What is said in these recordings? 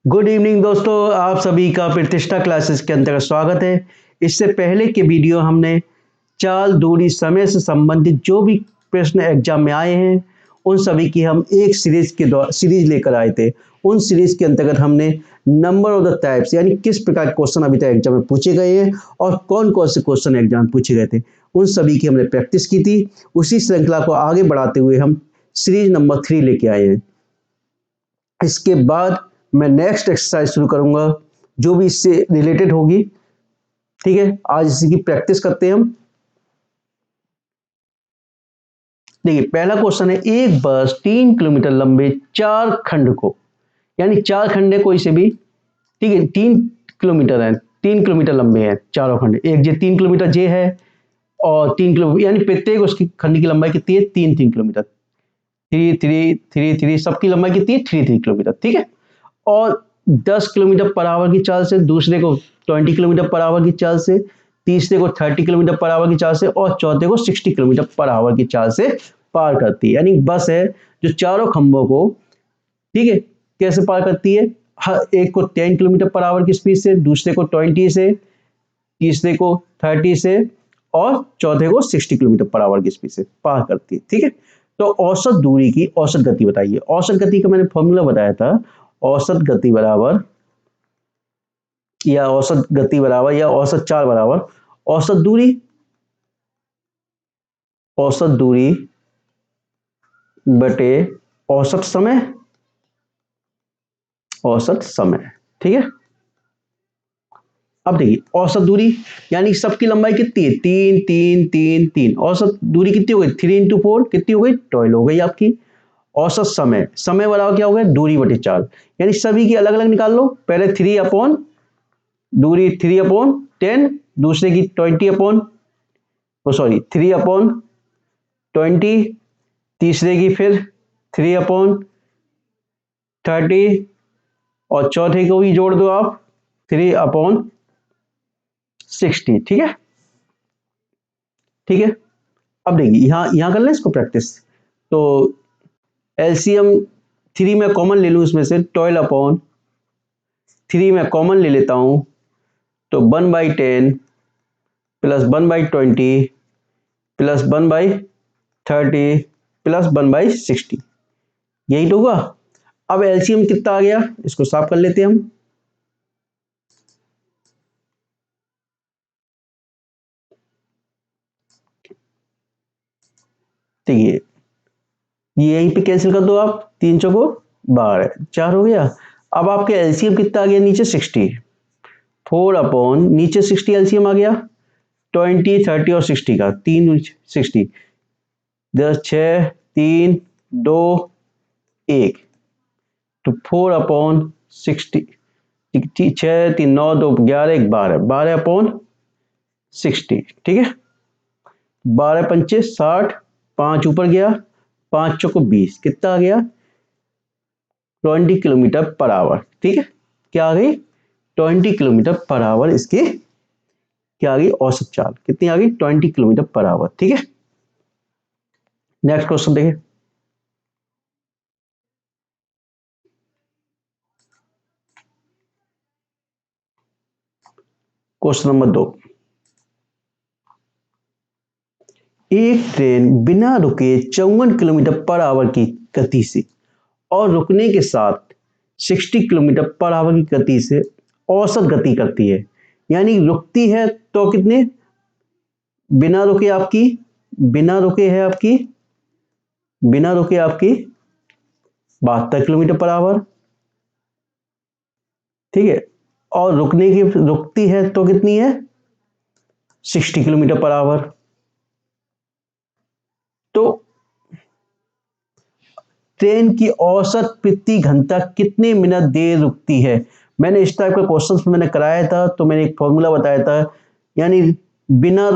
Good evening दोस्तों, आप सभी का प्रतिष्ठा क्लासेस के अंतर्गत स्वागत है। इससे पहले के वीडियो हमने चाल, दूरी, समय से संबंधित जो भी प्रश्न एग्जाम में आए हैं उन सभी की हम एक सीरीज लेकर आए थे। उन सीरीज के अंतर्गत हमने नंबर ऑफ द टाइप्स यानी किस प्रकार के क्वेश्चन अभी तक एग्जाम में पूछे गए हैं और कौन कौन से क्वेश्चन एग्जाम में पूछे गए थे उन सभी की हमने प्रैक्टिस की थी। उसी श्रृंखला को आगे बढ़ाते हुए हम सीरीज नंबर 3 लेके आए हैं। इसके बाद मैं नेक्स्ट एक्सरसाइज शुरू करूंगा जो भी इससे रिलेटेड होगी। ठीक है, आज इसी की प्रैक्टिस करते हैं हम। देखिए, पहला क्वेश्चन है, एक बस 3 किलोमीटर लंबे 4 खंड को, यानी 4 खंड है कोई से भी, ठीक है, 3 किलोमीटर है, 3 किलोमीटर लंबे हैं चारों खंड, एक जे 3 किलोमीटर जे है और 3 किलोमीटर, यानी प्रत्येक उसकी खंड की लंबाई कितनी है, 3 किलोमीटर, 3 सबकी लंबाई कितनी है, 3 किलोमीटर। ठीक है, और 10 किलोमीटर पर आवर की चाल से, दूसरे को 20 किलोमीटर पर आवर की चाल से, तीसरे को 30 किलोमीटर पर आवर की चाल से और चौथे को 60 किलोमीटर पर आवर की चाल से पार करती है। यानी बस है जो चारों खंभों को, ठीक है, कैसे पार करती है, हर एक को 10 किलोमीटर पर आवर की स्पीड से, दूसरे को 20 से, तीसरे को 30 से और चौथे को 60 किलोमीटर पर आवर की स्पीड से पार करती है। ठीक है, तो औसत दूरी की औसत गति बताइए। औसत गति का मैंने फॉर्मूला बताया था, औसत गति बराबर या औसत गति बराबर या औसत चाल बराबर औसत दूरी बटे औसत समय। ठीक है, अब देखिए, औसत दूरी यानी सबकी लंबाई कितनी है, 3 3 3 3, औसत दूरी कितनी हो गई, 3 इंटू 4 कितनी हो गई, 12 हो गई आपकी। औसत समय बराबर क्या हो गया, दूरी बटे चाल, यानी सभी की अलग अलग निकाल लो। पहले 3 अपॉन दूरी 3 अपॉन 10, दूसरे की 20 अपॉन 3 अपॉन 20, तीसरे की फिर 3 अपॉन 30 और चौथे को भी जोड़ दो आप 3 अपॉन 60। ठीक है, ठीक है, अब देखिए यहां कर लें इसको प्रैक्टिस। तो एलसीएम 3 में कॉमन ले लूं, इसमें से 12 अपॉन 3 में कॉमन ले लेता हूं, तो 1/10 प्लस 1/20 प्लस 1/30 प्लस 1/60, यही तो होगा। अब एलसीएम कितना आ गया, इसको साफ कर लेते हैं हम। देखिए, ये यहीं पे कैंसिल कर दो आप, 3 चौको 12, 4 हो गया। अब आपके एलसीएम कितना आ गया, नीचे 60, 4 अपॉन नीचे 60 एलसीएम आ गया, 20 30 और 60 का 3 60, 10 6 3 2 1, तो 4 अपॉन 60, 6 3 9 2 11 12, 12 अपॉन 60। ठीक है, 12 पंचे 60, 5 ऊपर गया, 5 चौको 20, कितना आ गया, 20 किलोमीटर पर आवर। ठीक है, क्या आ गई, 20 किलोमीटर पर आवर, इसकी क्या आ गई, औसत चाल कितनी आ गई, 20 किलोमीटर पर आवर। ठीक है, नेक्स्ट क्वेश्चन देखिए। क्वेश्चन नंबर 2, एक ट्रेन बिना रुके 54 किलोमीटर पर आवर की गति से और रुकने के साथ 60 किलोमीटर पर आवर की गति से औसत गति करती है। यानी रुकती है तो कितने, बिना रुके आपकी, बिना रुके है आपकी, बिना रुके आपकी 72 किलोमीटर पर आवर। ठीक है, और रुकती है तो कितनी है, 60 किलोमीटर पर आवर। तो ट्रेन की औसत प्रति घंटा कितने मिनट देर रुकती है। मैंने इस टाइप का क्वेश्चन मैंने कराया था, तो मैंने एक फॉर्मूला बताया था, यानी बिना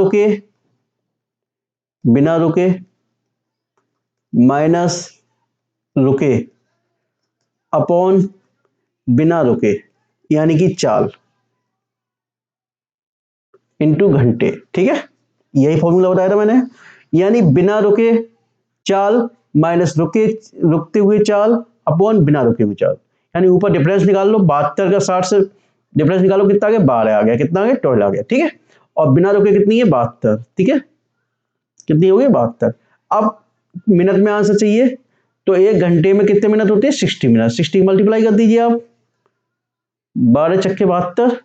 रुके माइनस रुके अपॉन बिना रुके, यानी कि चाल इंटू घंटे। ठीक है, यही फॉर्मूला बताया था मैंने, यानी बिना रुके चाल माइनस रुकते हुए चाल अपॉन बिना रुके हुए चाल, यानी ऊपर डिफरेंस निकाल लो, 72 का 60 से डिफरेंस निकालो, कितना आ गया 12 आ गया, कितना आ गया 12 आ गया, ठीक है। और बिना रुके कितनी है 72, ठीक है, कितनी हो गई 72। अब मिनट में आंसर चाहिए, तो 1 घंटे में कितने मिनट होते हैं 60 मिनट, 60 मल्टीप्लाई कर दीजिए आप, 12 छक्के 72,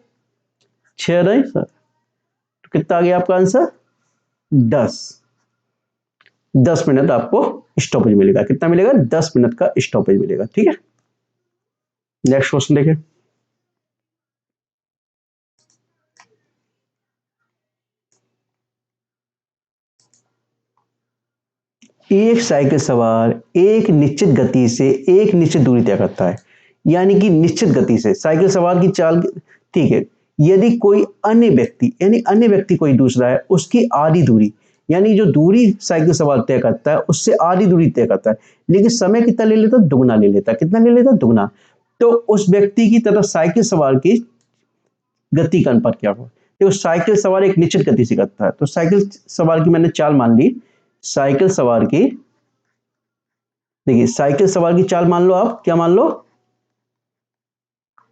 6 रहे सर, तो कितना आ गया आपका आंसर 10। 10 मिनट आपको स्टॉपेज मिलेगा, कितना मिलेगा 10 मिनट का स्टॉपेज मिलेगा, ठीक है। नेक्स्ट क्वेश्चन देखें। एक साइकिल सवार एक निश्चित गति से एक निश्चित दूरी तय करता है, यानी कि निश्चित गति से साइकिल सवार की चाल, ठीक है। यदि कोई अन्य व्यक्ति, यानी अन्य व्यक्ति कोई दूसरा है, उसकी आधी दूरी, यानी जो दूरी साइकिल सवार तय करता है उससे आधी दूरी तय करता है, लेकिन समय कितना ले लेता, दुगना ले लेता, कितना ले लेता, दुगना। तो उस व्यक्ति की तरफ साइकिल सवार की गति का अनुपात क्या होगा। देखो साइकिल सवार एक निश्चित गति से करता है, तो साइकिल सवार की मैंने चाल मान ली, साइकिल सवार की, देखिए साइकिल सवार की चाल मान लो, आप क्या मान लो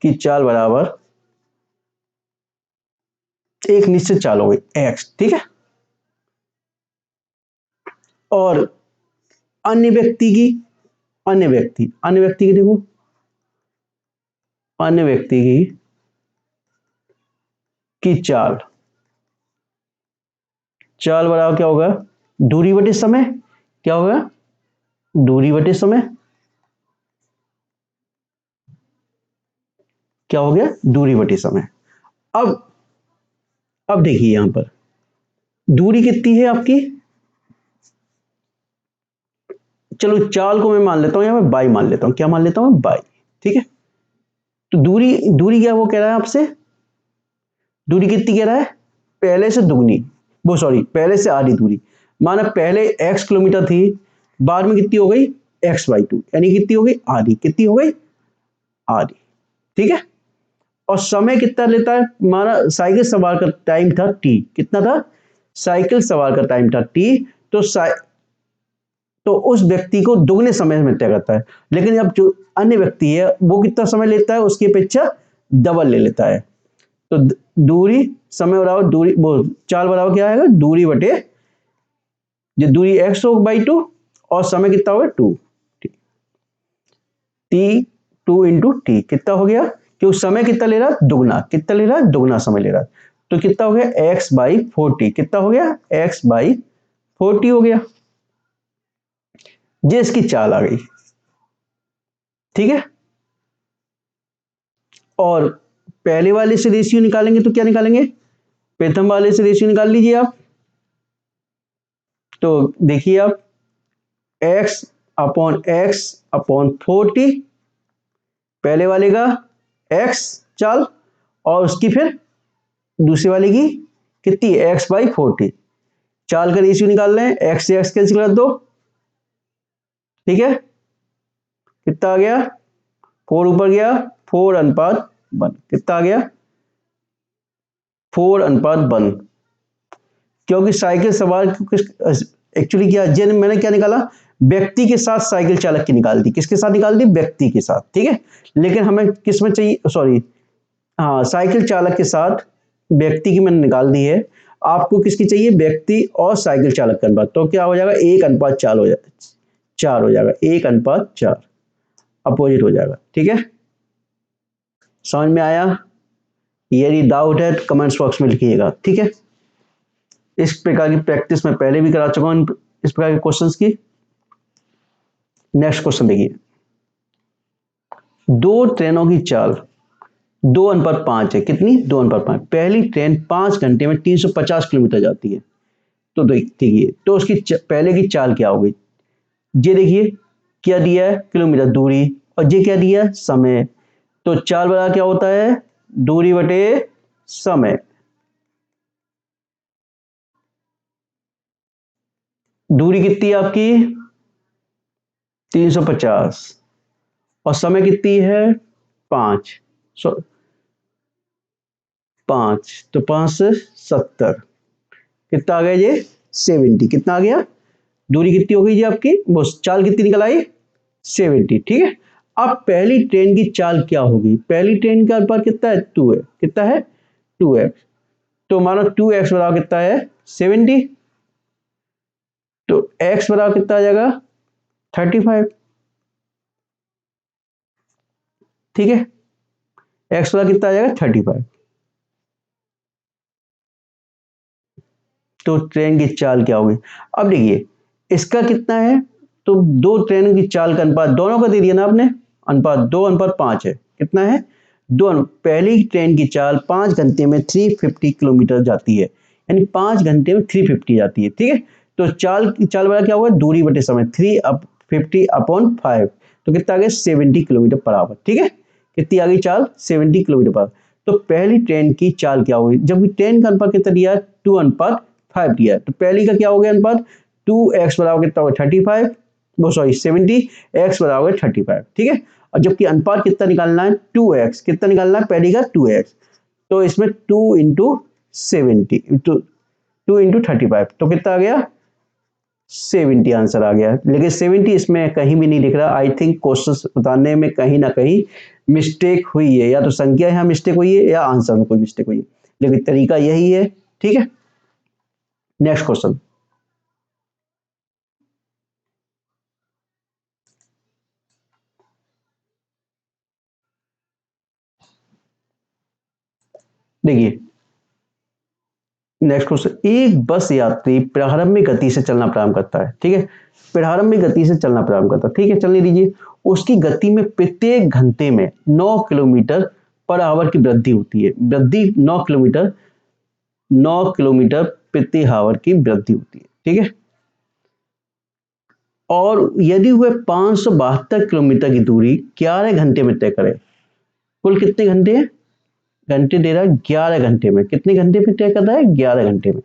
कि चाल बराबर एक निश्चित चाल हो गई x, ठीक है। और अन्य व्यक्ति की, अन्य व्यक्ति की देखो, अन्य व्यक्ति की चाल, चाल बराबर क्या होगा, दूरी बटे समय, क्या होगा दूरी बटे समय, क्या हो गया दूरी बटे समय। अब देखिए यहां पर दूरी कितनी है आपकी, चलो चाल को मैं मान लेता हूं, यहां मैं बाई मान लेता हूं, क्या मान लेता हूं बाई, ठीक है। तो दूरी, दूरी क्या वो कह रहा है आपसे, दूरी कितनी कह रहा है, पहले से दुगनी, वो सॉरी पहले से आधी दूरी, माना पहले x किलोमीटर थी, बाद में कितनी हो गई x/2, यानी कितनी हो गई आधी, कितनी हो गई आधी, ठीक है। और समय कितना लेता है, माना साइकिल सवार का टाइम था t, कितना था साइकिल सवार का टाइम था t, तो तो उस व्यक्ति को दुगने समय में तय करता है, लेकिन अब जो अन्य व्यक्ति है वो कितना समय लेता है, उसकी अपेक्षा डबल ले लेता है। तो दूरी समय बराबर दूरी, वो चाल बराबर क्या आएगा, दूरी बटे जो दूरी x हो बाई 2 और समय कितना होगा 2, टी 2 इंटू टी कितना हो गया, क्योंकि समय कितना ले रहा है दुगना, कितना ले रहा है दुगना समय ले रहा है, तो कितना हो गया x/40, कितना हो गया x/40 हो गया, ये इसकी चाल आ गई, ठीक है। और पहले वाले से रेशियो निकालेंगे तो क्या निकालेंगे, प्रथम वाले से रेशियो निकाल लीजिए आप, तो देखिए आप x/x/40, पहले वाले का x चाल, और उसकी फिर दूसरे वाले की कितनी x/40, चाल का रेशियो निकाल रहे हैं, x से x कैंसिल कर दो, ठीक है, कितना आ गया 4 ऊपर गया 4:1, कितना आ गया 4:1, क्योंकि साइकिल सवार एक्चुअली क्या जन मैंने क्या निकाला, व्यक्ति के साथ साइकिल चालक की निकाल दी, किसके साथ निकाल दी, व्यक्ति के साथ, ठीक है। लेकिन हमें किस में चाहिए, सॉरी हाँ साइकिल चालक के साथ व्यक्ति की मैंने निकाल दी है, आपको किसकी चाहिए, व्यक्ति और साइकिल चालक का अनुपात, तो क्या हो जाएगा 1:4 हो जाएगा, 4 हो जाएगा, 1:4 अपोजिट हो जाएगा, ठीक है। समझ में आया, यदि डाउट है तो कमेंट्स बॉक्स में लिखिएगा, ठीक है। इस प्रकार की प्रैक्टिस मैं पहले भी करा चुका हूं इस प्रकार के क्वेश्चंस की। नेक्स्ट क्वेश्चन देखिए, दो ट्रेनों की चाल 2:5 है, कितनी 2:5, पहली ट्रेन 5 घंटे में 350 किलोमीटर जाती है, तो देखिए तो उसकी पहले की चाल क्या होगी, ये देखिए क्या दिया है किलोमीटर दूरी, और ये क्या दिया है समय, तो चाल बराबर क्या होता है दूरी बटे समय, दूरी कितनी है आपकी 350 और समय कितनी है 5, 5 तो 5 से 70, कितना आ गया ये 70, कितना आ गया दूरी कितनी हो गई जी आपकी, वो चाल कितनी निकल आई 70, ठीक है। अब पहली ट्रेन की चाल क्या होगी? पहली ट्रेन का अनुपात कितना है? 2 है। कितना है? 2x। तो मानो 2x बराबर कितना है? 70। तो x बराबर कितना आ जाएगा? 35। ठीक है, x बराबर कितना आ जाएगा? 35। तो ट्रेन की चाल क्या होगी? अब देखिए इसका कितना है, तो दो ट्रेनों की चाल का अनुपात दोनों का दे दिया ना आपने, अनुपात 2:5 है। कितना है? पहली ट्रेन की चाल 5 घंटे में 350 किलोमीटर जाती है, यानी 5 घंटे में 350 जाती है। ठीक है, तो चाल वाला क्या होगा? दूरी बटे समय, 350/5। तो कितना आ गया? 70 किलोमीटर पर आवर। ठीक है, कितनी आ गई चाल? 70 किलोमीटर पर आवर। तो पहली ट्रेन की चाल क्या होगी? जब ट्रेन का अनुपात कितना दिया है? 2:5 दिया है, तो पहली का क्या हो गया अनुपात? 2x बराबर कितना होगा? 35, वो सॉरी 70, x बराबर 35। ठीक है, और जबकि अनुपात कितना निकालना है? 2x। कितना निकालना है? पहली का 2x, तो इसमें 2 इंटू 35, तो कितना आ गया? 70 आंसर आ गया। लेकिन 70 इसमें कहीं भी नहीं लिख रहा। आई थिंक क्वेश्चन बताने में कहीं ना कहीं मिस्टेक हुई है, या तो संख्या यहाँ मिस्टेक हुई है या आंसर में कोई मिस्टेक हुई है, लेकिन तरीका यही है। ठीक है, नेक्स्ट क्वेश्चन देखिए। नेक्स्ट क्वेश्चन, एक बस यात्री प्रारंभिक गति से चलना प्रारंभ करता है। ठीक है, प्रारंभिक गति से चलना प्रारंभ करता है। ठीक है, चलने दीजिए। उसकी गति में प्रत्येक घंटे में 9 किलोमीटर पर आवर की वृद्धि होती है। वृद्धि 9 किलोमीटर प्रति आवर की वृद्धि होती है। ठीक है, और यदि वह 572 किलोमीटर की दूरी 11 घंटे में तय करे। कुल कितने घंटे हैं? घंटे दे रहा है 11 घंटे में। कितने घंटे में तय कर रहा है? 11 घंटे में।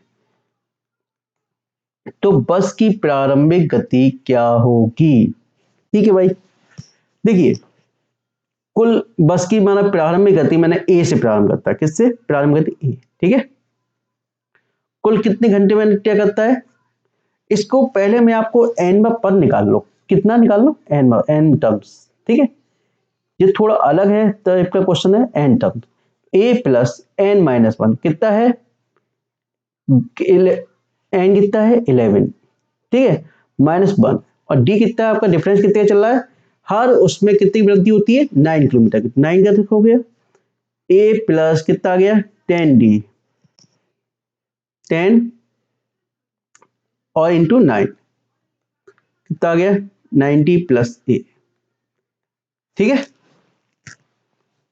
तो बस की प्रारंभिक गति क्या होगी? ठीक है भाई, देखिए कुल बस की माना प्रारंभिक गति मैंने ए से प्रारंभ करता है। किससे प्रारंभ गति? ए। ठीक है, कुल कितने घंटे में तय करता है? इसको पहले मैं आपको एन पर निकाल लो। कितना निकाल लो? N terms. ठीक है, ये थोड़ा अलग है टाइप का क्वेश्चन है। एन टर्म, ए प्लस एन माइनस वन कितना है? एन कितना है? 11। ठीक है, -1। और डी कितना है आपका? डिफरेंस कितने का चल रहा है? हर उसमें कितनी वृद्धि होती है? 9 किलोमीटर। 9 का हो गया। ए प्लस कितना आ गया? 10d, 10 और इंटू 9 कितना आ गया? 90 प्लस ए। ठीक है,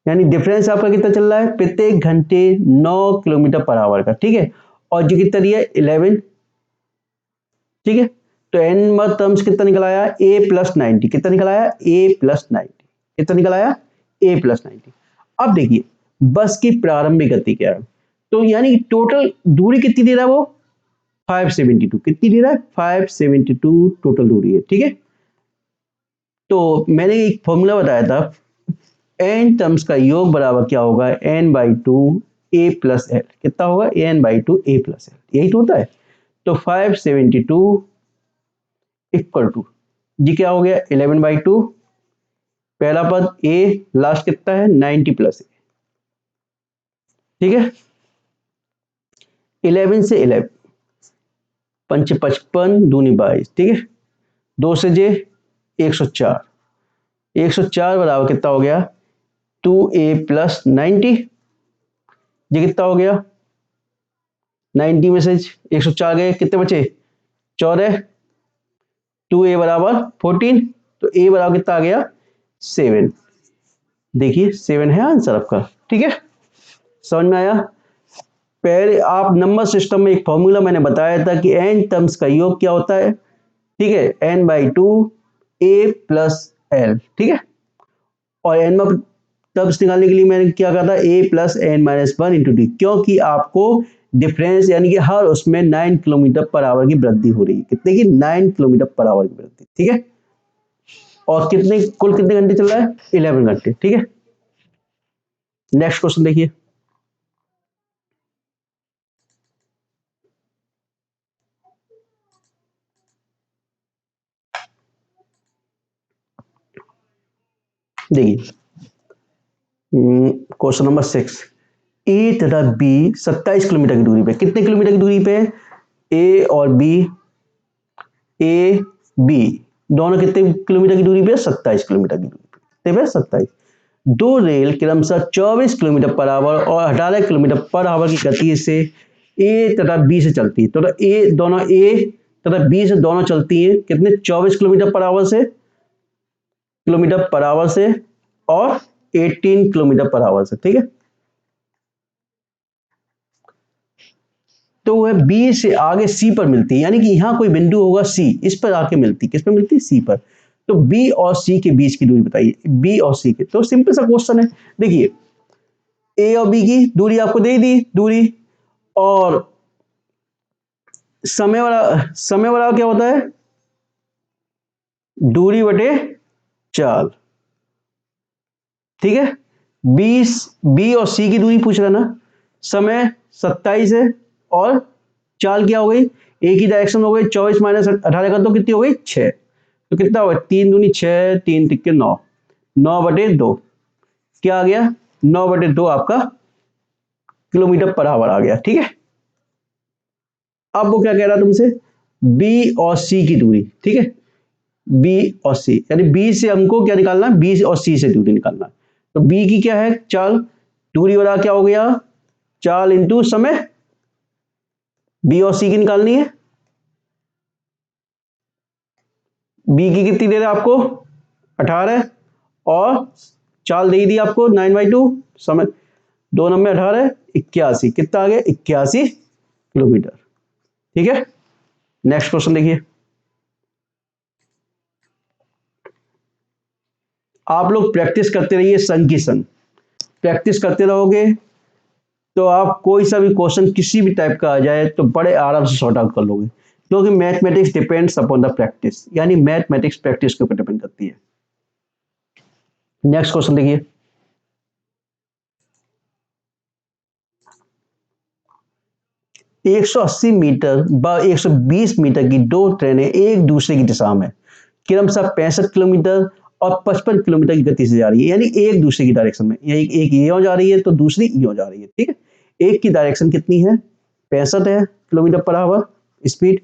यानी डिफरेंस आपका कितना चल रहा है? प्रत्येक घंटे 9 किलोमीटर पर आवर का। ठीक है, और जो कितना दिया है? 11। ठीक है, तो एन टर्म्स कितना निकल आया? ए प्लस 90। कितना निकल आया? ए प्लस 90। कितना निकल आया? ए प्लस 90। अब देखिए बस की प्रारंभिक गति क्या है, तो यानी टोटल दूरी कितनी दे रहा है वो? 572। कितनी दे रहा है? 572 टोटल दूरी है। ठीक है, तो मैंने एक फॉर्मूला बताया था, एन टर्म्स का योग बराबर क्या होगा? n/2 a plus L. कितना होगा? n/2 a प्लस एल, यही तो होता है। तो 572 इक्वल टू जी क्या हो गया? 11/2, पहला पद a, लास्ट कितना है? 90 प्लस ए। ठीक है, 11 से 11, पंच 55 दूनी 22। ठीक है, 2 से जे 104। 104 बराबर कितना हो गया? 2a plus 90। ये कितना हो गया? 90 में से 104 गए, कितने बचे? 14। 2a बराबर 14, तो a बराबर कितना आ गया? 7। देखिए 7 है आंसर आपका। ठीक है, समझ में आया? पहले आप नंबर सिस्टम में एक फॉर्मूला मैंने बताया था कि एन टर्म्स का योग क्या होता है? ठीक है, n/2 a प्लस एल। ठीक है, और एन टर्म्स निकालने के लिए मैंने क्या कहा था? a plus n minus one into d, क्योंकि आपको डिफरेंस यानी कि हर उसमें 9 किलोमीटर पर आवर की वृद्धि हो रही है। कितने की? 9 किलोमीटर पर आवर की वृद्धि। ठीक है, और कुल कितने घंटे चल रहा है? 11 घंटे। ठीक है, नेक्स्ट क्वेश्चन देखिए। देखिए क्वेश्चन नंबर 6, ए तथा बी 27 किलोमीटर की दूरी पे, कितने किलोमीटर की दूरी पे, ए और बी, ए बी दोनों कितने किलोमीटर की दूरी पे, 27 किलोमीटर की दूरी पे, कितने पे, 27। दो रेल क्रमशः 24 किलोमीटर पर आवर और 18 किलोमीटर पर आवर की गति से ए तथा बी से चलती है। तो ए तथा बी से दोनों चलती हैं कितने, 24 किलोमीटर पर आवर से, और 18 किलोमीटर पर आवर से, ठीक है। तो वह बी से आगे सी पर मिलती है, यानी कि यहां कोई बिंदु होगा सी, इस पर आके मिलती, किस पर मिलती है, सी पर। तो बी और सी के बीच की दूरी बताइए, बी और सी के, तो सिंपल सा क्वेश्चन है। देखिए ए और बी की दूरी आपको दे दी दूरी, और समय वाला क्या होता है, दूरी बटे चाल, ठीक है। बी और सी की दूरी पूछ रहा ना, समय 27 है और चाल क्या हो गई, एक ही डायरेक्शन हो गई, 24 माइनस 18 का तो कितनी हो गई, 6। तो कितना हो गया, 3 दूनी 6, 3 तिक्के 9, 9/2 क्या आ गया, 9/2 आपका किलोमीटर पर आवर आ गया, ठीक है। अब वो क्या कह रहा तुमसे, बी और सी की दूरी, ठीक है, बी और सी, यानी बी से हमको क्या निकालना है, बी और सी से दूरी निकालना है। तो बी की क्या है, चाल, दूरी वाला क्या हो गया, चाल इंटू समय, बी और सी की निकालनी है। बी की कितनी दे रहा है आपको, 18, और चाल दे दी आपको 9/2, समय 2×18 81, कितना आ गया, 81 किलोमीटर, ठीक है। नेक्स्ट क्वेश्चन देखिए, आप लोग प्रैक्टिस करते रहिए, संग की संग प्रैक्टिस करते रहोगे तो आप कोई सा भी क्वेश्चन किसी भी टाइप का आ जाए तो बड़े आराम से सॉर्ट आउट कर लोगे, क्योंकि mathematics depends upon the practice, यानी मैथमेटिक्स प्रैक्टिस के ऊपर डिपेंड करती है। नेक्स्ट क्वेश्चन देखिए, 180 मीटर व 120 मीटर की दो ट्रेनें एक दूसरे की दिशा में क्रमशः 65 किलोमीटर और 55 किलोमीटर की गति से जा रही है, यानी एक दूसरे की डायरेक्शन में, एक ये जा रही है तो दूसरी यो जा रही है, ठीक है। एक की डायरेक्शन कितनी है, 65 है किलोमीटर पर आवर स्पीड,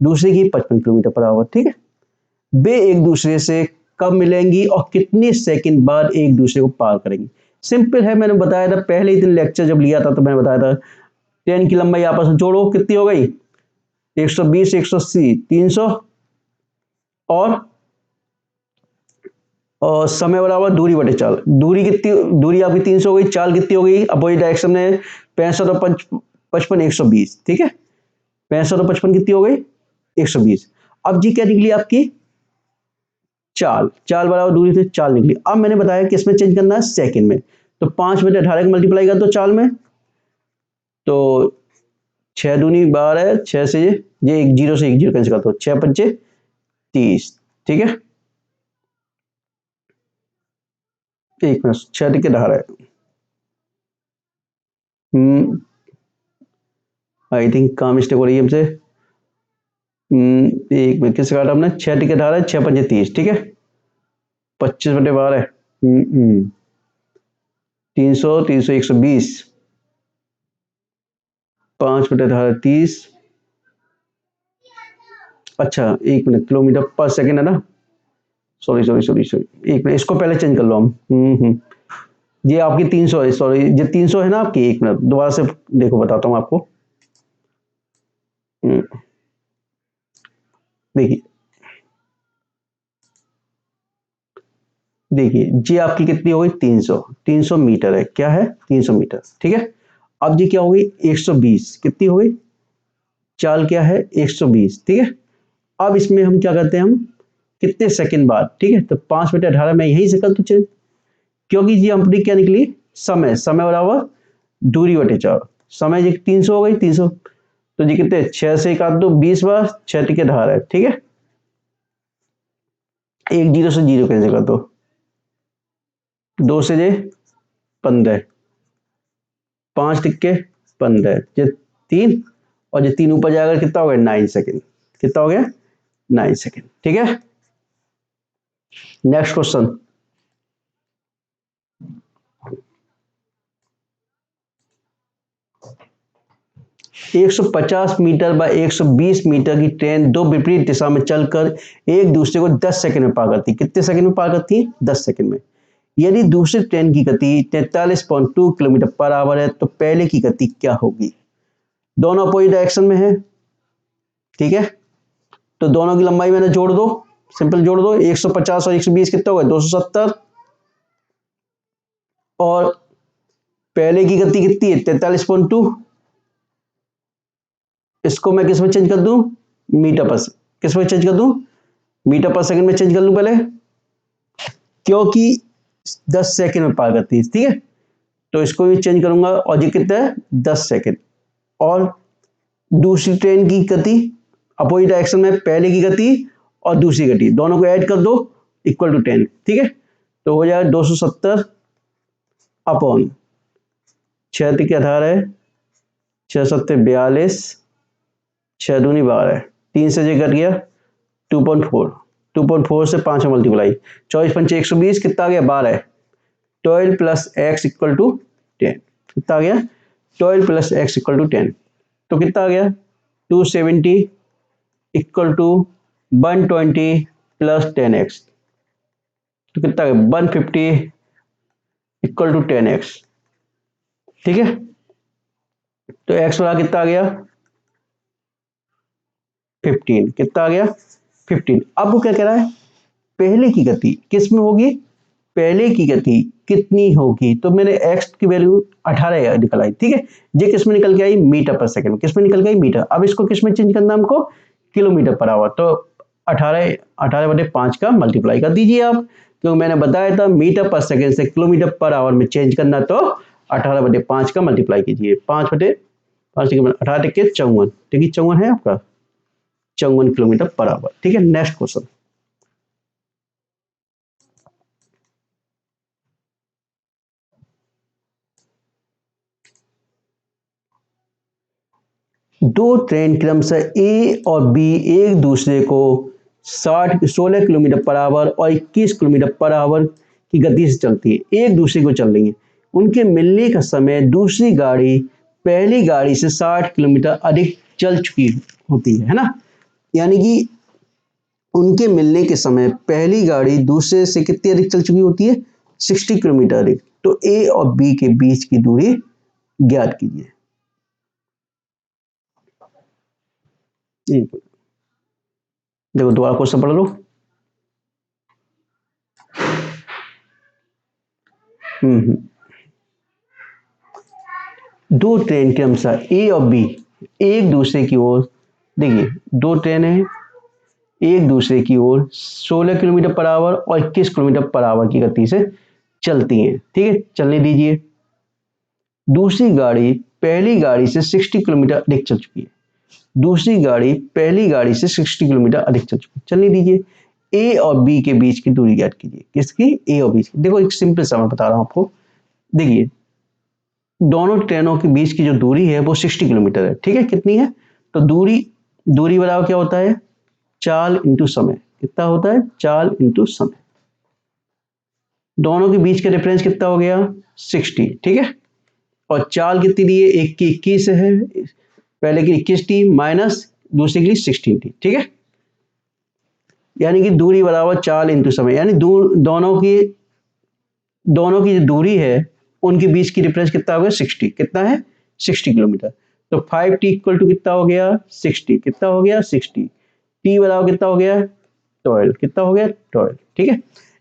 दूसरे की 55 किलोमीटर पर आवर, ठीक है। वे एक दूसरे से कब मिलेंगी और कितने सेकंड बाद एक दूसरे को पार करेंगी। सिंपल है, मैंने बताया था पहले ही दिन लेक्चर जब लिया था तो मैंने बताया था, ट्रेन की लंबाई आपस में जोड़ो, कितनी हो गई, 120, 180, 300, और समय बराबर दूरी बटे चाल, दूरी कितनी, दूरी आपकी 300 हो गई, चाल कितनी हो गई, अपोजिट डायरेक्शन में 65 और 55, 120, ठीक है। 65 और 55 कितनी हो गई, 120। अब जी क्या निकली आपकी, चाल, चाल बराबर दूरी से चाल निकली। अब मैंने बताया कि इसमें चेंज करना है सेकंड में, तो 5/18 को मल्टीप्लाई कर दो चाल में, तो 6×2 = 12, 6 से ये एक जीरो से एक जीरो कैंसिल कर दो, 6×5 = 30, ठीक है। एक मिनट, 6×18, आई थिंक कहाँ मिस्टेक हो रही है हमसे, एक मिनट, किससे काटा हमने, 6×18, 6×5 = 30, ठीक है, 25/12, 300, 300, 120, 5/18, 30, अच्छा एक मिनट, किलोमीटर पर सेकंड है ना, सॉरी सॉरी सॉरी सॉरी, एक मिनट, इसको पहले चेंज कर लो हम। ये आपकी 300 है, सॉरी ये 300 है ना आपकी, एक मिनट दोबारा से देखो, बताता हूँ आपको। हम्म, देखिए देखिए जी आपकी कितनी हो गई, 300, 300 मीटर है, क्या है, 300 मीटर, ठीक है। अब जी क्या हो गई, 120, कितनी हो गई, चाल क्या है, 120, ठीक है। अब इसमें हम क्या करते हैं, हम कितने सेकंड बाद, ठीक है, तो 5/18 में यही से कर दो चेंज, क्योंकि जी अपनी क्या निकली, समय बराबर दूरी बटे चार, समय जी 300 हो गई, 300, तो जी कितने, 6 से काट दो 20 बार, 6×18, ठीक है, एक जीरो से जीरो कैंसिल कर दो, 2 से जे 15, 5×15, ये 3, और ये 3 ऊपर जाएगा कितना हो गया, 9 सेकेंड, कितना हो गया, 9 सेकेंड, ठीक है। Next question, 150 meter by 120 meter की ट्रेन दो विपरीत दिशा में चलकर एक दूसरे को 10 सेकंड में पार करती है। कितने सेकंड में पार करती है? 10 सेकंड में। यदि दूसरी ट्रेन की गति 43.2 किलोमीटर पर आवर है तो पहले की गति क्या होगी? दोनों अपोजिट डायरेक्शन में है, ठीक है, तो दोनों की लंबाई मैंने जोड़ दो, सिंपल जोड़ दो। 150 और 120 कितना होगा? 270। और पहले की गति कितनी है? 43.2। इसको मैं किस में चेंज कर दूं? मीटर पर। किस में चेंज कर दूं? मीटर पर सेकंड में चेंज कर लूं पहले, क्योंकि 10 सेकंड में पार करती है, ठीक है, तो इसको भी चेंज करूंगा। और ये कितना है? 10 सेकंड। और दूसरी ट्रेन की गति अपोजिट डायरेक्शन में, पहले की गति और दूसरी गति दोनों को ऐड कर दो, इक्वल टू 10, ठीक है, तो हो जाएगा 270 अपॉन 6 के 18, 6 सत्ते 42, 6 दूनी 12, 3 से जे कट गया 2.4, 2.4 से 5 में मल्टीप्लाई, 24 पंचे 120, कितना आ गया? 12। 12 प्लस एक्स इक्वल टू 10, कितना आ गया? 12 प्लस एक्स इक्वल टू 10, तो कितना आ गया? 270 इक्वल टू 120 प्लस 10x, तो कितना आ गया? 150 इक्वल टू 10x, ठीक है, तो x वाला कितना आ गया? 15, कितना आ गया? 15। अब वो क्या कह रहा है? पहले की गति किस में होगी? पहले की गति कितनी होगी? तो मैंने x की वैल्यू 18 निकल आई, ठीक है, ये किस में निकल के आई? मीटर पर सेकंड। किस में निकल के आई? मीटर। अब इसको किस में चेंज करना हमको? Kilometre per hour. तो 18/5 का मल्टीप्लाई कर दीजिए आप, क्योंकि मैंने बताया था मीटर पर सेकंड से किलोमीटर पर आवर में चेंज करना, तो 18/5 का मल्टीप्लाई कीजिए। 5/5 के 18 के 54, ठीक है, 54 है आपका, 54 किलोमीटर पर आवर, ठीक है। नेक्स्ट क्वेश्चन, दो ट्रेन क्रमशः ए और बी एक दूसरे को 16 किलोमीटर पर आवर और 21 किलोमीटर पर आवर की गति से चलती है, एक दूसरे को चल रही है। उनके मिलने का समय दूसरी गाड़ी पहली गाड़ी से 60 किलोमीटर अधिक चल चुकी होती है ना, यानी कि उनके मिलने के समय पहली गाड़ी दूसरे से कितनी अधिक चल चुकी होती है? 60 किलोमीटर अधिक। तो ए और बी के बीच की दूरी ज्ञात कीजिए। देखो दोबारा क्वेश्चन पढ़ लो। दो ट्रेन के अनुसार ए और बी एक दूसरे की ओर, देखिए दो ट्रेन है, एक दूसरे की ओर 16 किलोमीटर पर आवर और 21 किलोमीटर पर आवर की गति से चलती हैं, ठीक है, चलने दीजिए। दूसरी गाड़ी पहली गाड़ी से 60 किलोमीटर अधिक चल चुकी है, दूसरी गाड़ी पहली गाड़ी से 60 किलोमीटर अधिक चल चुकी है, चलने दीजिए। ए और बी के बीच की दूरी ज्ञात कीजिए। किसकी? ए और बी की। देखो एक सिंपल सा मैं बता रहा हूं आपको, देखिए दोनों ट्रेनों के बीच की जो दूरी है वो 60 किलोमीटर है, ठीक है, कितनी है? तो दूरी बराबर क्या होता है? चाल इंटू समय। कितना होता है? चाल इंटू समय। दोनों के बीच का डिफरेंस कितना हो गया? 60, ठीक है, और चाल कितनी दी है? एक की 21 है, पहले की 21 थी माइनस दूसरे की 16 थी, ठीक है, यानी कि दूरी बराबर चाल इंटू समय, यानी दोनों की जो दूरी है उनके बीच की डिफरेंस कितना हो गया? 60। कितना है? 60 किलोमीटर। तो 5t इक्वल टू कितना हो गया? 60। कितना हो गया? 60। t बराबर कितना हो गया? 12। कितना हो गया? 12, ठीक है।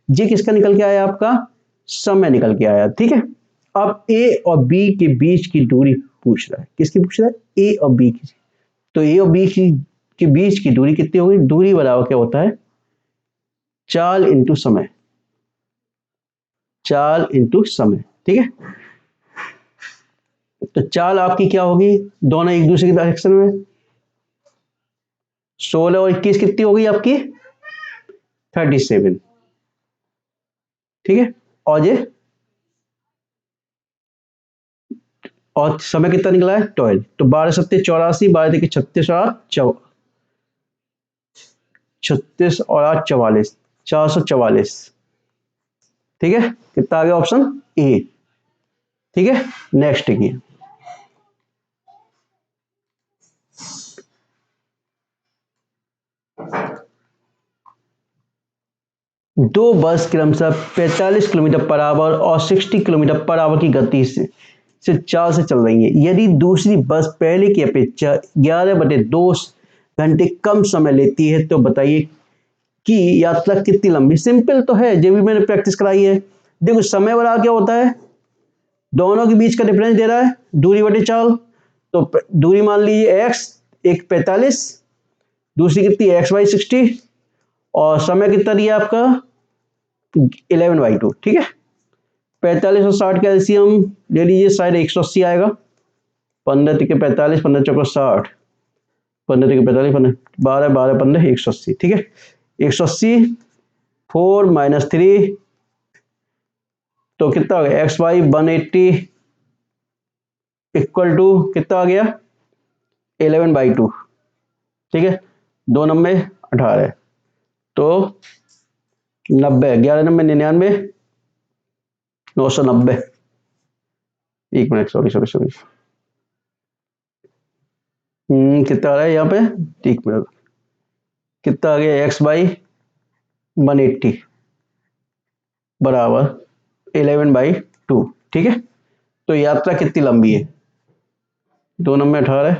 ये किसका निकल के आया? आपका समय निकल के आया, ठीक है। अब a और b के बीच की दूरी पूछ रहा है। किसकी पूछ रहा है? a और b की। तो a और b के बीच की दूरी कितनी होगी? दूरी बराबर क्या होता है? चाल इंटू समय, चाल इंटू समय, ठीक है। तो चाल आपकी क्या होगी? दोनों एक दूसरे की डायरेक्शन में, 16 और 21 कितनी होगी आपकी? 37, ठीक है, और समय कितना निकला है? 12। तो 12 सत्ते 84, 12 देखिए 36 और 36 और 8 44, 444, ठीक है। कितना आ गया? ऑप्शन ए, ठीक है। नेक्स्ट देखिए, दो बस क्रमशः 45 किलोमीटर पर आवर और 60 किलोमीटर पर आवर की गति से चाल से चल रही है। यदि दूसरी बस पहले की अपेक्षा 11/2 घंटे कम समय लेती है तो बताइए कि यात्रा कितनी लंबी। सिंपल तो है, जो भी मैंने प्रैक्टिस कराई है। देखो समय बड़ा क्या होता है, दोनों के बीच का डिफरेंस दे रहा है, दूरी बटे चाल। तो दूरी मान लीजिए x, एक 45, दूसरी कितनी x/60, और समय कितना दिया आपका 11/2। ठीक है, 45 और 60 का एलसीएम ले लीजिए, शायद 180 आएगा। 15 तिके 45, 15 चौको 60, 15 तिके 45, 15 12 12 15 180। ठीक है, 180 4 - 3 तो कितना हो गया, x/180 इक्वल टू कितना आ गया 11/2। ठीक है, 2 9 18, तो 90, 11 9 99, 990। एक मिनट, सॉरी सॉरी सॉरी, कितना आ रहा है यहाँ पे, एक मिनट, कितना आ गया x/180 बराबर 11/2। ठीक है, तो यात्रा कितनी लंबी है, 2 9 18,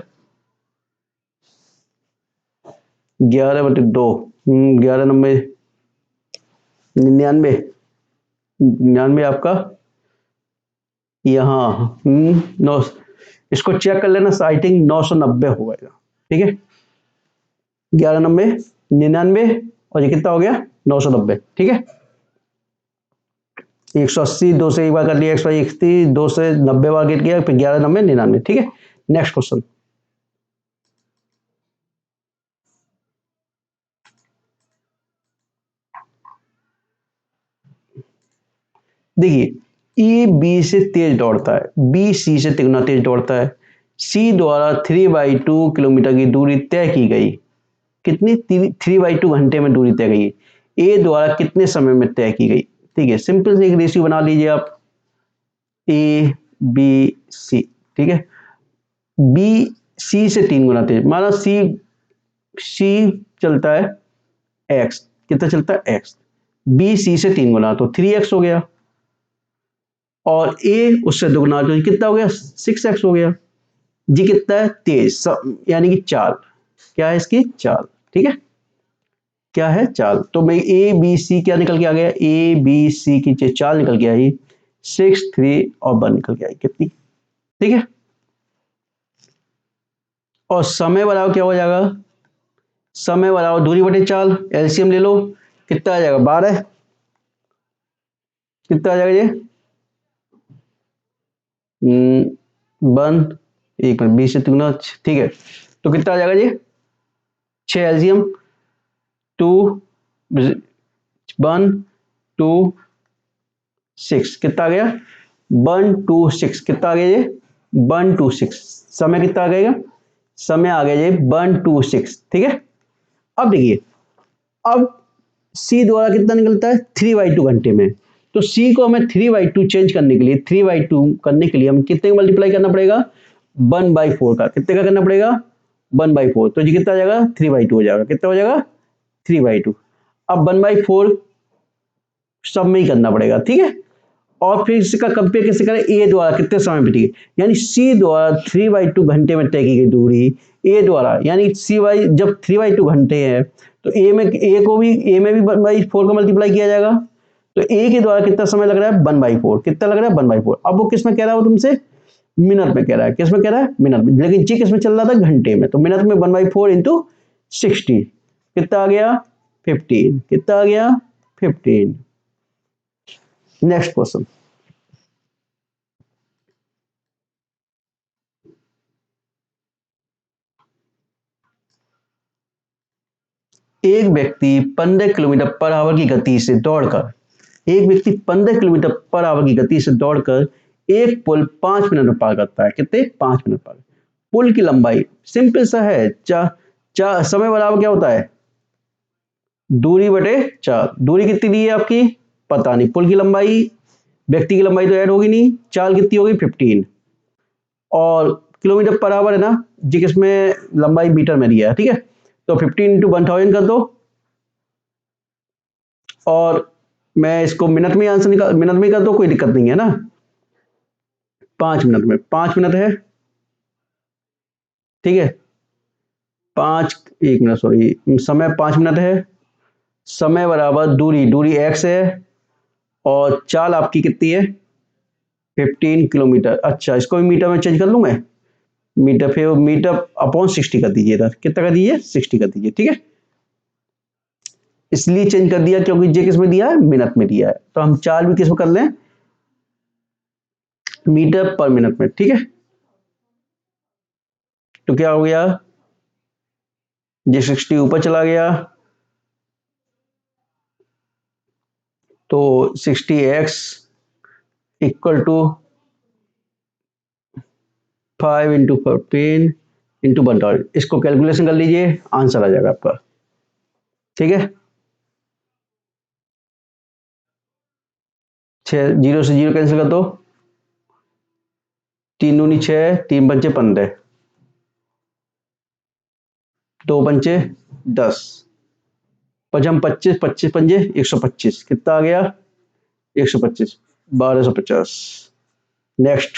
11/2, 11 9 99, 99 आपका यहाँ, नौ, इसको चेक कर लेना, आई थिंक 990 हो गएगा। ठीक है, 11 9 99, और ये कितना हो गया 990। ठीक है, 180, 2 से एक बार कर लिया, x/180, 2 से 90 बार गिर गया, फिर 11 9 99। ठीक है, नेक्स्ट क्वेश्चन देखिए, ए बी से तेज दौड़ता है, बी सी से तिगुना तेज दौड़ता है। सी द्वारा 3/2 किलोमीटर की दूरी तय की गई, कितनी 3/2 घंटे में दूरी तय गई। ए द्वारा कितने समय में तय की गई। ठीक है, सिंपल से एक रेशियो बना लीजिए आप, ए बी सी। ठीक है, बी सी से 3 गुना तेज, माना सी सी चलता है एक्स, कितना चलता है एक्स, बी सी से 3 गुना तो 3x हो गया, और ए उससे दुगना तो कितना हो गया 6x हो गया। जी कितना है तेज, यानी कि चाल, क्या है इसकी चाल। ठीक है, क्या है चाल, तो मैं ए बी सी क्या निकल के आ गया, ए बी सी की चाल निकल के आई 6 3 और 1 निकल के आई कितनी। ठीक है, और समय बराबर क्या हो जाएगा, समय बराबर दूरी बटे चाल, एलसीएम ले लो, कितना आ जाएगा 12, कितना आ जाएगा ये 1, एक मिनट 20 से 3 ठीक है, तो कितना आ जाएगा ये 6 एलसीएम, 2 1 2 6, कितना आ गया 1 2 6, कितना आ गया ये 1 2 6। समय कितना आ गया, समय आ गया ये 1 2 6। ठीक है, अब देखिए, अब सी द्वारा कितना निकलता है 3/2 घंटे में, तो सी को हमें 3/2 चेंज करने के लिए, 3/2 करने के लिए हम कितने मल्टीप्लाई करना पड़ेगा 1/4 का, कितने का करना पड़ेगा 1/4, तो ये कितना आ जाएगा 3/2 हो जाएगा, कितना हो जाएगा 3/2। अब 1/4 सब में ही करना पड़ेगा। ठीक है, और फिर इसका कंपेयर कैसे करें, ए द्वारा कितने समय में, ठीक है, यानी सी द्वारा 3/2 घंटे में तय की गई दूरी, ए द्वारा यानी सी वाई जब 3/2 घंटे है तो ए में, ए को भी, ए में भी 1/4 का मल्टीप्लाई किया जाएगा, तो ए के द्वारा कितना समय लग रहा है 1/4, कितना लग रहा है 1/4। अब वो किस में कह रहा है, वो तुमसे मिनट में कह रहा है, किस में कह रहा है मिनट में, लेकिन जी किस में चल रहा था घंटे में, तो मिनट में 1/4 इंटू 60 कितना आ गया 15, कितना आ गया 15। नेक्स्ट क्वेश्चन, एक व्यक्ति 15 किलोमीटर पर आवर की गति से दौड़कर, एक व्यक्ति 15 किलोमीटर पर आवर की गति से दौड़कर एक पुल 5 मिनट में पार करता है, कितने 5 मिनट पार। पुल की लंबाई सिंपल सा है, समय बराबर क्या होता है दूरी बटे चाल, दूरी कितनी दी है आपकी पता नहीं, पुल की लंबाई, व्यक्ति की लंबाई तो ऐड होगी नहीं, चाल कितनी होगी 15, और किलोमीटर पर आवर है ना जी, किसमें लंबाई मीटर में दिया है। ठीक है, तो 15 × 1000 कर दो, और मैं इसको मिनट में आंसर निकाल, मिनट में कर दो, कोई दिक्कत नहीं है ना। 5 मिनट में, 5 मिनट है, ठीक है। 1 मिनट सॉरी, समय 5 मिनट है। समय बराबर दूरी, दूरी x है और चाल आपकी कितनी है 15 किलोमीटर। अच्छा, इसको भी मीटर में चेंज कर लूँ मैं, मीटर, फिर मीटर अपॉन 60 कर दीजिए इधर, कितना कर दीजिए 60 कर दीजिए, ठीक है। इसलिए चेंज कर दिया क्योंकि जे किस में दिया है, मिनट में दिया है, तो हम चाल भी किस में कर लें, मीटर पर मिनट में, ठीक है। तो क्या हो गया, जे 60 ऊपर चला गया तो 60x equal to 5 into 15 into 1, इसको कैलकुलेशन कर लीजिए, आंसर आ जाएगा आपका, ठीक है। 0 से 0 कैंसिल कर दो, 3 दूनी 6, 3 पंचे 15, 2 पंचे 10, पचम 25, 25 पंजे 125, कितना आ गया 125, 1250। नेक्स्ट,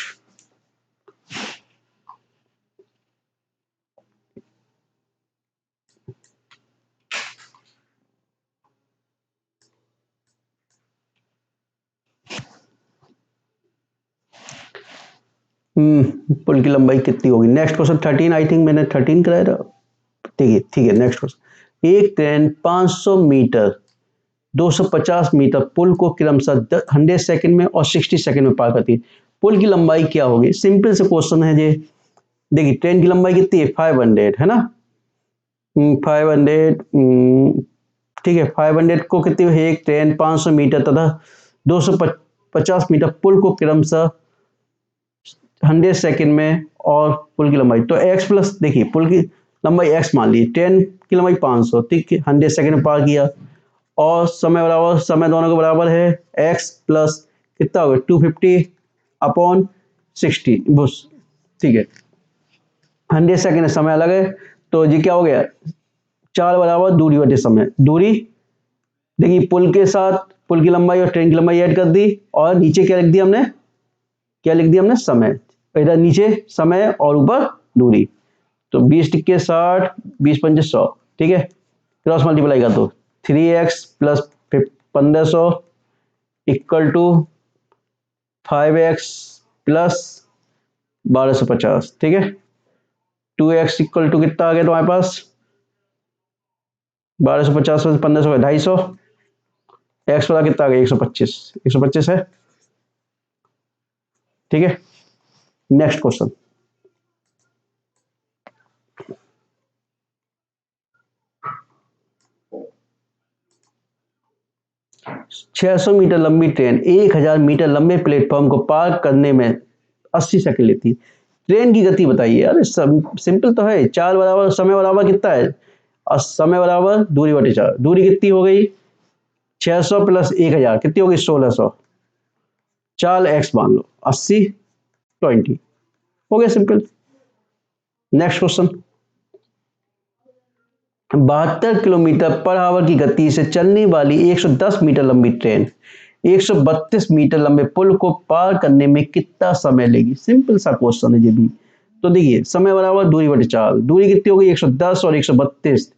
पुल की लंबाई कितनी होगी। नेक्स्ट क्वेश्चन 13, आई थिंक मैंने 13 कराया था, ठीक है, ठीक है। नेक्स्ट क्वेश्चन, एक ट्रेन 500 मीटर 250 मीटर पुल को क्रमशः 100 सेकंड में और 60 सेकंड में पार करती है, पुल की लंबाई क्या होगी। सिंपल से क्वेश्चन है ये, देखिए ट्रेन की लंबाई कितनी है 500 है ना, 500, ठीक है। 500 को कितनी है, एक ट्रेन 500 मीटर तथा 250 मीटर पुल को क्रमशः 100 सेकंड में, और पुल की लंबाई तो x प्लस, देखिए पुल की लंबाई x मान ली, ट्रेन की लंबाई 500, ठीक है, 100 सेकंड में पार किया, और समय बराबर, समय दोनों के बराबर है, x प्लस कितना होगा 250 अपॉन 60, बस, ठीक है। 100 सेकंड समय अलग है, तो ये क्या हो गया, चाल बराबर दूरी बटे समय, दूरी, देखिए पुल के साथ पुल की लंबाई और ट्रेन की लंबाई ऐड कर दी, और नीचे क्या लिख दिया हमने, क्या लिख दिया हमने, समय, इधर नीचे समय और ऊपर दूरी, तो 20 टिक्के 60, 20 पंजे 100, ठीक है। क्रॉस मल्टीप्लाई कर दो, 3x plus 1500 equal to 5x plus 1250, ठीक है। 2x इक्वल टू कितना आ गया तुम्हारे पास, 1250 में 1500 250, x वाला कितना आ गया 125, 125 है, ठीक है। नेक्स्ट क्वेश्चन, छह सौ मीटर लंबी ट्रेन 1000 मीटर लंबे प्लेटफॉर्म को पार करने में 80 सेकंड लेती है, ट्रेन की गति बताइए। अरे सिंपल तो है, चाल बराबर समय बराबर कितना है, और समय बराबर दूरी बटे चार, दूरी कितनी हो गई 600 प्लस 1000 कितनी होगी 1600, चाल x मान लो 80 20, हो गया simple. Next question, 72 kilometre per hour की गति से चलने वाली 110 मीटर लंबी ट्रेन 132 मीटर लंबे पुल को पार करने में कितना समय लेगी। सिंपल सा क्वेश्चन है ये भी। तो देखिए समय बराबर दूरी बटे चाल, दूरी कितनी होगी 110 और 132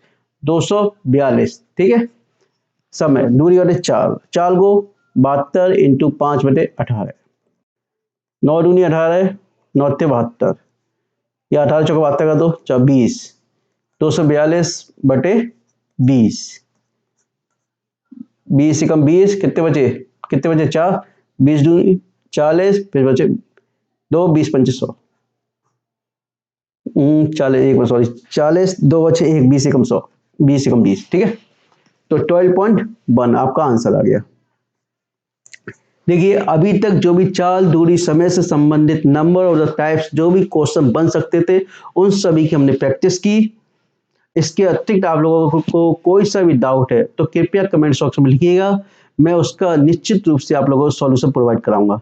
242, ठीक है। समय दूरी बटे चाल, चाल को 72 इंटू 5 बटे 18, 9 दूनी 18, 9 72, या 18 चौका 72 का दो 24, 242 बटे 20, 20 से कम 20 कितने बचे, कितने बचे 4, 20 दूनी 40, फिर बचे 2, 20 पंचे 100, 40 एक सॉरी 40, 2 बचे 1, 20 से कम 100, 20 से कम 20, ठीक है। तो 12.1 आपका आंसर आ गया। देखिए अभी तक जो भी चाल दूरी समय से संबंधित नंबर ऑफ द टाइप्स जो भी क्वेश्चन बन सकते थे उन सभी की हमने प्रैक्टिस की। इसके अतिरिक्त आप लोगों को कोई सा भी डाउट है तो कृपया कमेंट बॉक्स में लिखिएगा, मैं उसका निश्चित रूप से आप लोगों को सॉल्यूशन प्रोवाइड कराऊंगा,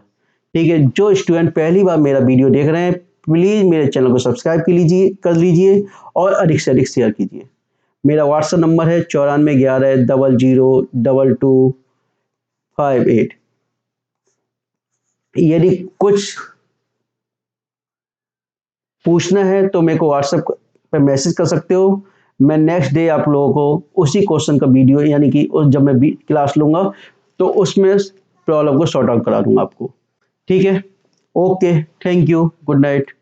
ठीक है। जो स्टूडेंट पहली बार मेरा वीडियो देख रहे हैं प्लीज़ मेरे चैनल को सब्सक्राइब कर लीजिए और अधिक से अधिक शेयर कीजिए। मेरा व्हाट्सएप नंबर है 94 11 00 22 58। यदि कुछ पूछना है तो मेरे को व्हाट्सएप पे मैसेज कर सकते हो। मैं नेक्स्ट डे आप लोगों को उसी क्वेश्चन का वीडियो यानी कि जब मैं क्लास लूंगा तो उसमें प्रॉब्लम को सॉर्ट आउट करा दूंगा आपको। ठीक है, okay, thank you, good night.